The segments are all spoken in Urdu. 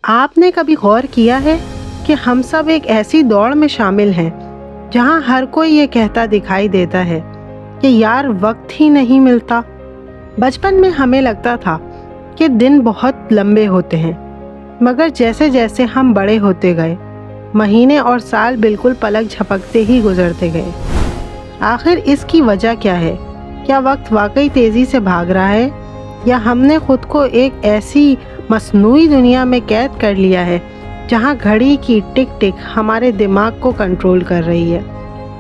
آپ نے کبھی غور کیا ہے کہ ہم سب ایک ایسی دوڑ میں شامل ہیں جہاں ہر کوئی یہ کہتا دکھائی دیتا ہے کہ یار وقت ہی نہیں ملتا۔ بچپن میں ہمیں لگتا تھا کہ دن بہت لمبے ہوتے ہیں، مگر جیسے جیسے ہم بڑے ہوتے گئے مہینے اور سال بالکل پلک جھپکتے ہی گزرتے گئے۔ آخر اس کی وجہ کیا ہے؟ کیا وقت واقعی تیزی سے بھاگ رہا ہے، یا ہم نے خود کو ایک ایسی مصنوعی دنیا میں قید کر لیا ہے جہاں گھڑی کی ٹک ٹک ہمارے دماغ کو کنٹرول کر رہی ہے؟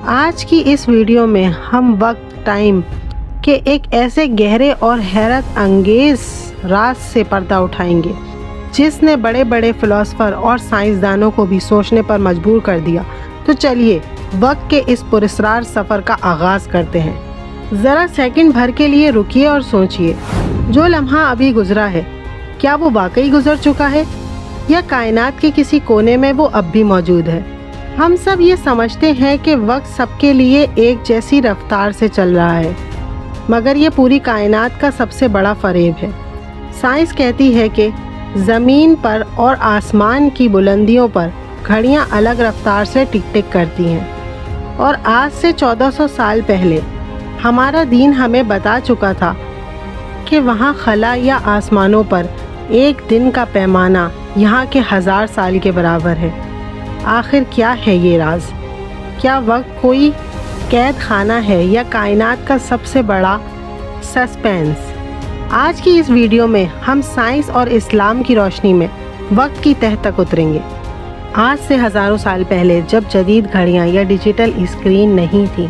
آج کی اس ویڈیو میں ہم وقت ٹائم کے ایک ایسے گہرے اور حیرت انگیز راز سے پردہ اٹھائیں گے جس نے بڑے بڑے فلاسفر اور سائنسدانوں کو بھی سوچنے پر مجبور کر دیا۔ تو چلیے وقت کے اس پراسرار سفر کا آغاز کرتے ہیں۔ ذرا سیکنڈ بھر کے لیے رکیے اور سوچئے، جو لمحہ ابھی گزرا ہے کیا وہ واقعی گزر چکا ہے، یا کائنات کے کسی کونے میں وہ اب بھی موجود ہے؟ ہم سب یہ سمجھتے ہیں کہ وقت سب کے لیے ایک جیسی رفتار سے چل رہا ہے، مگر یہ پوری کائنات کا سب سے بڑا فریب ہے۔ سائنس کہتی ہے کہ زمین پر اور آسمان کی بلندیوں پر گھڑیاں الگ رفتار سے ٹک ٹک کرتی ہیں، اور آج سے 1400 سال پہلے ہمارا دین ہمیں بتا چکا تھا کہ وہاں خلا یا آسمانوں پر ایک دن کا پیمانہ یہاں کے 1000 سال کے برابر ہے۔ آخر کیا ہے یہ راز؟ کیا وقت کوئی قید خانہ ہے یا کائنات کا سب سے بڑا سسپینس؟ آج کی اس ویڈیو میں ہم سائنس اور اسلام کی روشنی میں وقت کی تہہ تک اتریں گے۔ آج سے ہزاروں سال پہلے جب جدید گھڑیاں یا ڈیجیٹل اسکرین نہیں تھی،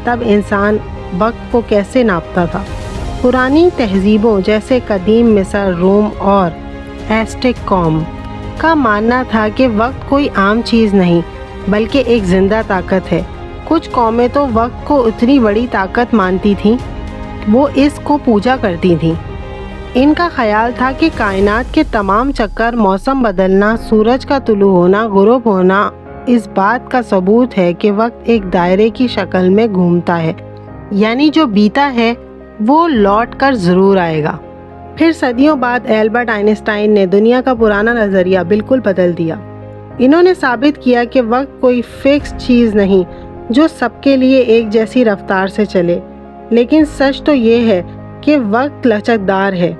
تب انسان وقت کو کیسے ناپتا تھا؟ پرانی تہذیبوں جیسے قدیم مصر، روم اور ایزٹیک قوم کا ماننا تھا کہ وقت کوئی عام چیز نہیں بلکہ ایک زندہ طاقت ہے۔ کچھ قومیں تو وقت کو اتنی بڑی طاقت مانتی تھیں وہ اس کو پوجا کرتی تھیں۔ ان کا خیال تھا کہ کائنات کے تمام چکر، موسم بدلنا، سورج کا طلوع ہونا، غروب ہونا اس بات کا ثبوت ہے کہ وقت ایک دائرے کی شکل میں گھومتا ہے، یعنی جو بیتا ہے وہ لوٹ کر ضرور آئے گا۔ پھر صدیوں بعد البرٹ آئنسٹائن نے دنیا کا پرانا نظریہ بالکل بدل دیا۔ انہوں نے ثابت کیا کہ وقت کوئی فکس چیز نہیں جو سب کے لیے ایک جیسی رفتار سے چلے، لیکن سچ تو یہ ہے کہ وقت لچکدار ہے۔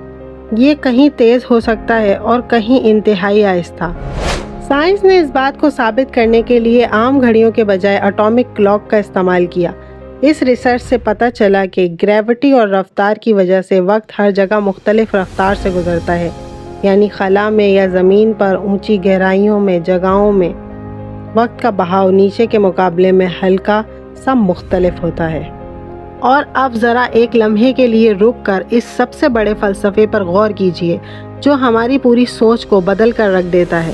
یہ کہیں تیز ہو سکتا ہے اور کہیں انتہائی آہستہ۔ سائنس نے اس بات کو ثابت کرنے کے لیے عام گھڑیوں کے بجائے اٹامک کلاک کا استعمال کیا۔ اس ریسرچ سے پتہ چلا کہ گریوٹی اور رفتار کی وجہ سے وقت ہر جگہ مختلف رفتار سے گزرتا ہے، یعنی خلا میں یا زمین پر اونچی گہرائیوں میں جگہوں میں وقت کا بہاؤ نیچے کے مقابلے میں ہلکا سا مختلف ہوتا ہے۔ اور اب ذرا ایک لمحے کے لیے رک کر اس سب سے بڑے فلسفے پر غور کیجئے جو ہماری پوری سوچ کو بدل کر رکھ دیتا ہے۔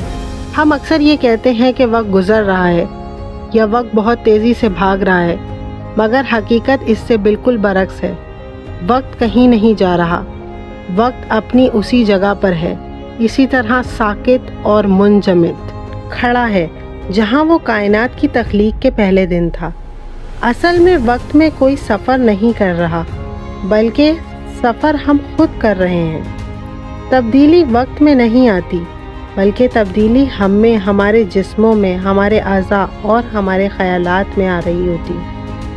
ہم اکثر یہ کہتے ہیں کہ وقت گزر رہا ہے یا وقت بہت تیزی سے بھاگ رہا ہے، مگر حقیقت اس سے بالکل برعکس ہے۔ وقت کہیں نہیں جا رہا، وقت اپنی اسی جگہ پر ہے، اسی طرح ساکت اور منجمد کھڑا ہے جہاں وہ کائنات کی تخلیق کے پہلے دن تھا۔ اصل میں وقت میں کوئی سفر نہیں کر رہا، بلکہ سفر ہم خود کر رہے ہیں۔ تبدیلی وقت میں نہیں آتی، بلکہ تبدیلی ہم میں، ہمارے جسموں میں، ہمارے اعضاء اور ہمارے خیالات میں آ رہی ہوتی۔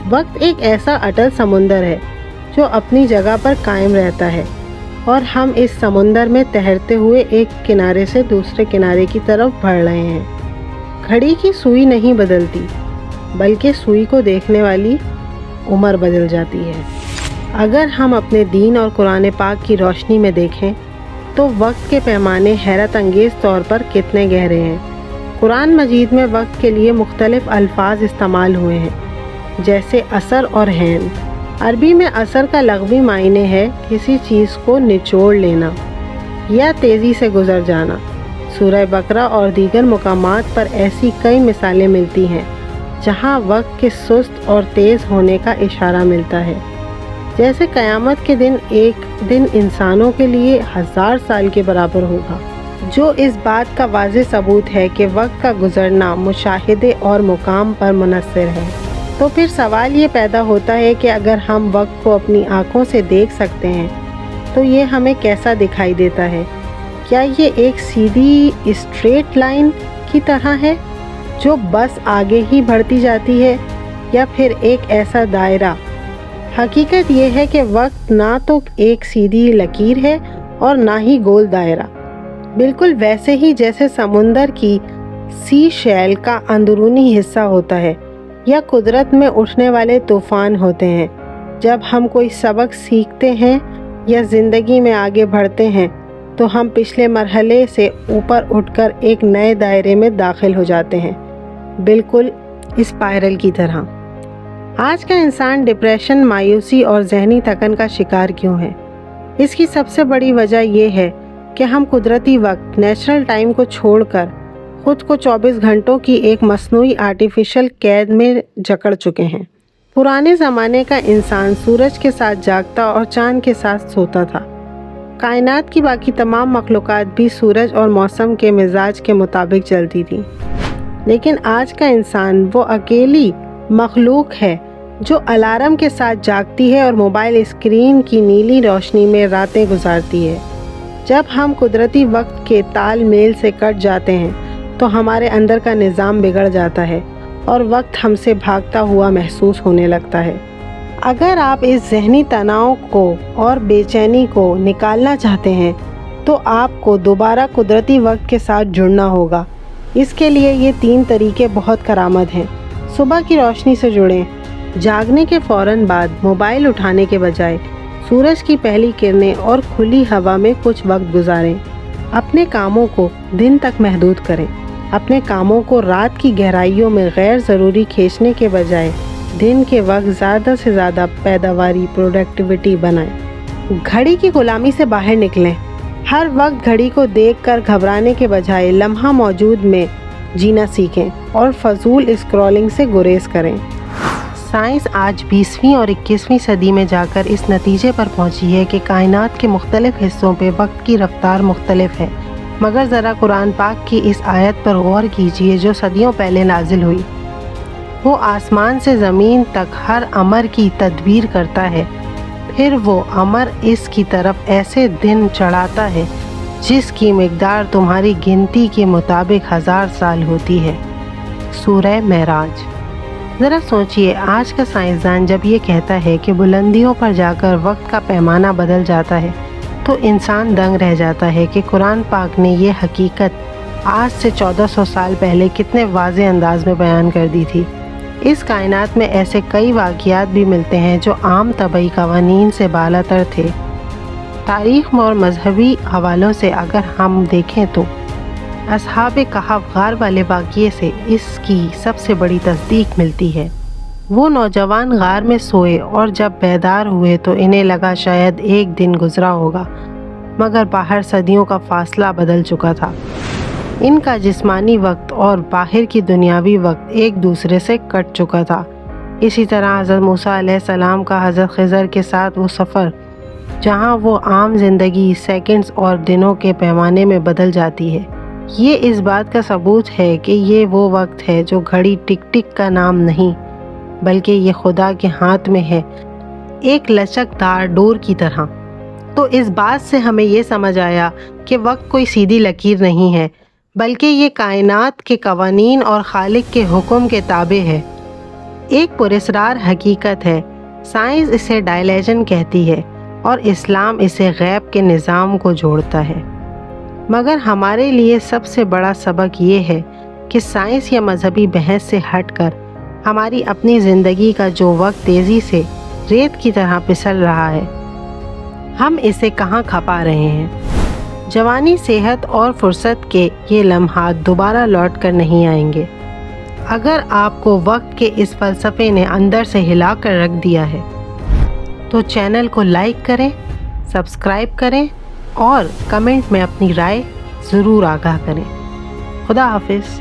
وقت ایک ایسا اٹل سمندر ہے جو اپنی جگہ پر قائم رہتا ہے، اور ہم اس سمندر میں تیرتے ہوئے ایک کنارے سے دوسرے کنارے کی طرف بڑھ رہے ہیں۔ گھڑی کی سوئی نہیں بدلتی، بلکہ سوئی کو دیکھنے والی عمر بدل جاتی ہے۔ اگر ہم اپنے دین اور قرآن پاک کی روشنی میں دیکھیں تو وقت کے پیمانے حیرت انگیز طور پر کتنے گہرے ہیں۔ قرآن مجید میں وقت کے لیے مختلف الفاظ استعمال ہوئے ہیں، جیسے عصر اور حین۔ عربی میں عصر کا لغوی معنی ہے کسی چیز کو نچوڑ لینا یا تیزی سے گزر جانا۔ سورہ بقرہ اور دیگر مقامات پر ایسی کئی مثالیں ملتی ہیں جہاں وقت کے سست اور تیز ہونے کا اشارہ ملتا ہے، جیسے قیامت کے دن ایک دن انسانوں کے لیے 1000 سال کے برابر ہوگا، جو اس بات کا واضح ثبوت ہے کہ وقت کا گزرنا مشاہدے اور مقام پر منحصر ہے۔ تو پھر سوال یہ پیدا ہوتا ہے کہ اگر ہم وقت کو اپنی آنکھوں سے دیکھ سکتے ہیں تو یہ ہمیں کیسا دکھائی دیتا ہے؟ کیا یہ ایک سیدھی اسٹریٹ لائن کی طرح ہے جو بس آگے ہی بڑھتی جاتی ہے، یا پھر ایک ایسا دائرہ؟ حقیقت یہ ہے کہ وقت نہ تو ایک سیدھی لکیر ہے اور نہ ہی گول دائرہ، بالکل ویسے ہی جیسے سمندر کی سی شیل کا اندرونی حصہ ہوتا ہے یا قدرت میں اٹھنے والے طوفان ہوتے ہیں۔ جب ہم کوئی سبق سیکھتے ہیں یا زندگی میں آگے بڑھتے ہیں تو ہم پچھلے مرحلے سے اوپر اٹھ کر ایک نئے دائرے میں داخل ہو جاتے ہیں، بالکل اسپائرل کی طرح۔ آج کا انسان ڈپریشن، مایوسی اور ذہنی تھکن کا شکار کیوں ہے؟ اس کی سب سے بڑی وجہ یہ ہے کہ ہم قدرتی وقت، نیچرل ٹائم کو چھوڑ کر خود کو 24 گھنٹوں کی ایک مصنوعی آرٹیفیشل قید میں جکڑ چکے ہیں۔ پرانے زمانے کا انسان سورج کے ساتھ جاگتا اور چاند کے ساتھ سوتا تھا۔ کائنات کی باقی تمام مخلوقات بھی سورج اور موسم کے مزاج کے مطابق چلتی تھی، لیکن آج کا انسان وہ اکیلی مخلوق ہے جو الارم کے ساتھ جاگتی ہے اور موبائل اسکرین کی نیلی روشنی میں راتیں گزارتی ہے۔ جب ہم قدرتی وقت کے تال میل سے کٹ جاتے ہیں تو ہمارے اندر کا نظام بگڑ جاتا ہے اور وقت ہم سے بھاگتا ہوا محسوس ہونے لگتا ہے۔ اگر آپ اس ذہنی تناؤ کو اور بے چینی کو نکالنا چاہتے ہیں تو آپ کو دوبارہ قدرتی وقت کے ساتھ جڑنا ہوگا۔ اس کے لیے یہ 3 طریقے بہت کارآمد ہیں۔ صبح کی روشنی سے جڑیں۔ جاگنے کے فوراً بعد موبائل اٹھانے کے بجائے سورج کی پہلی کرنیں اور کھلی ہوا میں کچھ وقت گزاریں۔ اپنے کاموں کو دن تک محدود کریں۔ اپنے کاموں کو رات کی گہرائیوں میں غیر ضروری کھینچنے کے بجائے دن کے وقت زیادہ سے زیادہ پیداواری، پروڈکٹیوٹی بنائیں۔ گھڑی کی غلامی سے باہر نکلیں۔ ہر وقت گھڑی کو دیکھ کر گھبرانے کے بجائے لمحہ موجود میں جینا سیکھیں اور فضول اسکرولنگ سے گریز کریں۔ سائنس آج 20ویں اور 21ویں صدی میں جا کر اس نتیجے پر پہنچی ہے کہ کائنات کے مختلف حصوں پہ وقت کی رفتار مختلف ہے، مگر ذرا قرآن پاک کی اس آیت پر غور کیجئے جو صدیوں پہلے نازل ہوئی۔ وہ آسمان سے زمین تک ہر امر کی تدبیر کرتا ہے، پھر وہ امر اس کی طرف ایسے دن چڑھاتا ہے جس کی مقدار تمہاری گنتی کے مطابق 1000 سال ہوتی ہے۔ سورہ معراج۔ ذرا سوچئے، آج کا سائنسدان جب یہ کہتا ہے کہ بلندیوں پر جا کر وقت کا پیمانہ بدل جاتا ہے تو انسان دنگ رہ جاتا ہے کہ قرآن پاک نے یہ حقیقت آج سے 1400 سال پہلے کتنے واضح انداز میں بیان کر دی تھی۔ اس کائنات میں ایسے کئی واقعات بھی ملتے ہیں جو عام طبعی قوانین سے بالاتر تھے۔ تاریخ اور مذہبی حوالوں سے اگر ہم دیکھیں تو اصحاب کہف غار والے واقعے سے اس کی سب سے بڑی تصدیق ملتی ہے۔ وہ نوجوان غار میں سوئے اور جب بیدار ہوئے تو انہیں لگا شاید ایک دن گزرا ہوگا، مگر باہر صدیوں کا فاصلہ بدل چکا تھا۔ ان کا جسمانی وقت اور باہر کی دنیاوی وقت ایک دوسرے سے کٹ چکا تھا۔ اسی طرح حضرت موسیٰ علیہ السلام کا حضرت خضر کے ساتھ وہ سفر، جہاں وہ عام زندگی سیکنڈز اور دنوں کے پیمانے میں بدل جاتی ہے، یہ اس بات کا ثبوت ہے کہ یہ وہ وقت ہے جو گھڑی ٹک ٹک کا نام نہیں بلکہ یہ خدا کے ہاتھ میں ہے، ایک لچکدار ڈور کی طرح۔ تو اس بات سے ہمیں یہ سمجھ آیا کہ وقت کوئی سیدھی لکیر نہیں ہے، بلکہ یہ کائنات کے قوانین اور خالق کے حکم کے تابع ہے، ایک پراسرار حقیقت ہے۔ سائنس اسے ڈائلیشن کہتی ہے اور اسلام اسے غیب کے نظام کو جوڑتا ہے۔ مگر ہمارے لیے سب سے بڑا سبق یہ ہے کہ سائنس یا مذہبی بحث سے ہٹ کر ہماری اپنی زندگی کا جو وقت تیزی سے ریت کی طرح پھسل رہا ہے، ہم اسے کہاں کھپا رہے ہیں؟ جوانی، صحت اور فرصت کے یہ لمحات دوبارہ لوٹ کر نہیں آئیں گے۔ اگر آپ کو وقت کے اس فلسفے نے اندر سے ہلا کر رکھ دیا ہے تو چینل کو لائک کریں، سبسکرائب کریں اور کمنٹ میں اپنی رائے ضرور آگاہ کریں۔ خدا حافظ۔